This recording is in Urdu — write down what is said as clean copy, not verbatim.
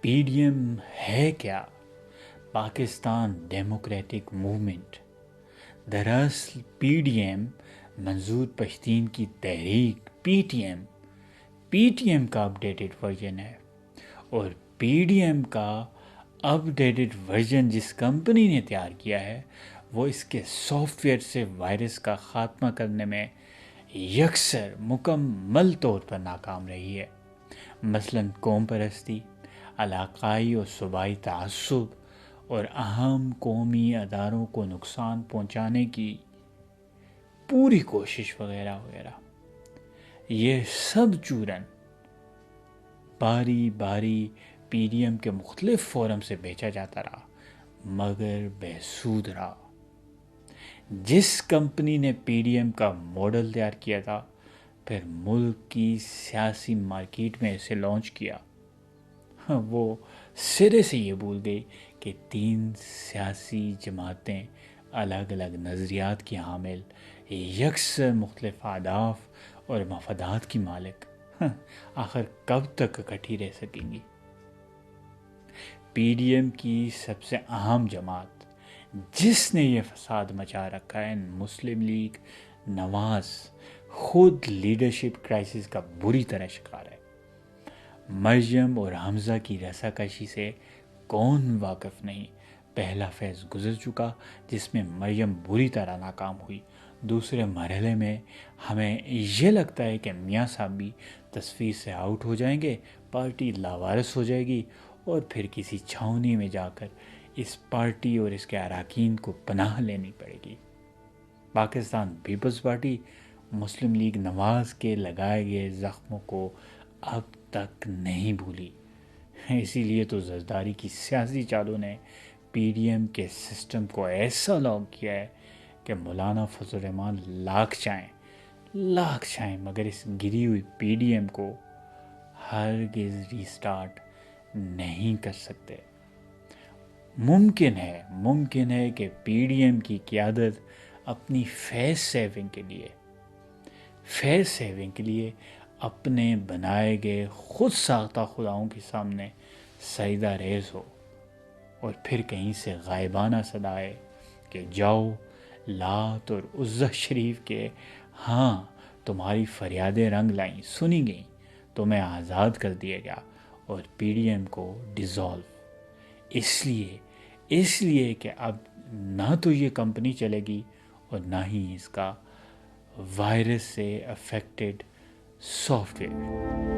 پی ڈی ایم ہے کیا؟ Pakistan democratic movement. دراصل پی ڈی ایم منظور پشتین کی تحریک پی ٹی ایم کا اپڈیٹڈ ورژن ہے، اور پی ڈی ایم کا اپڈیٹڈ ورژن جس کمپنی نے تیار کیا ہے وہ اس کے سافٹ ویئر سے وائرس کا خاتمہ کرنے میں یکسر مکمل طور پر ناکام رہی ہے۔ مثلاً قوم پرستی، علاقائی اور صوبائی تعصب اور اہم قومی اداروں کو نقصان پہنچانے کی پوری کوشش وغیرہ وغیرہ۔ یہ سب چورن باری باری پی ڈی ایم کے مختلف فورم سے بیچا جاتا رہا، مگر بے سود رہا۔ جس کمپنی نے پی ڈی ایم کا ماڈل تیار کیا تھا، پھر ملک کی سیاسی مارکیٹ میں اسے لانچ کیا، وہ سرے سے یہ بھول گئی کہ 3 سیاسی جماعتیں الگ الگ نظریات کی حامل، یکسر مختلف اہداف اور مفادات کی مالک آخر کب تک اکٹھی رہ سکیں گی؟ پی ڈی ایم کی سب سے اہم جماعت جس نے یہ فساد مچا رکھا ہے، مسلم لیگ نواز، خود لیڈرشپ کرائسس کا بری طرح شکار ہے۔ مریم اور حمزہ کی رساکشی سے کون واقف نہیں؟ پہلا فیز گزر چکا جس میں مریم بری طرح ناکام ہوئی۔ دوسرے مرحلے میں ہمیں یہ لگتا ہے کہ میاں صاحب بھی تصویر سے آؤٹ ہو جائیں گے، پارٹی لاوارث ہو جائے گی، اور پھر کسی چھاؤنی میں جا کر اس پارٹی اور اس کے اراکین کو پناہ لینی پڑے گی۔ پاکستان پیپلز پارٹی مسلم لیگ نواز کے لگائے گئے زخموں کو اب تک نہیں بھولی۔ اسی لیے تو زرداری کی سیاسی چالوں نے پی ڈی ایم کے سسٹم کو ایسا لاک کیا ہے کہ مولانا فضل الرحمان لاکھ چاہیں مگر اس گری ہوئی پی ڈی ایم کو ہرگز ریسٹارٹ نہیں کر سکتے۔ ممکن ہے کہ پی ڈی ایم کی قیادت اپنی فیس سیونگ کے لیے اپنے بنائے گئے خود ساختہ خداؤں کے سامنے سجدہ ریز ہو، اور پھر کہیں سے غائبانہ صدا ہے کہ جاؤ لات اور عزہ شریف کے، ہاں تمہاری فریادیں رنگ لائیں، سنی گئیں، تمہیں آزاد کر دیا گیا، اور پی ڈی ایم کو ڈیزالو۔ اس لیے کہ اب نہ تو یہ کمپنی چلے گی اور نہ ہی اس کا وائرس سے افیکٹڈ سافٹ ویئر۔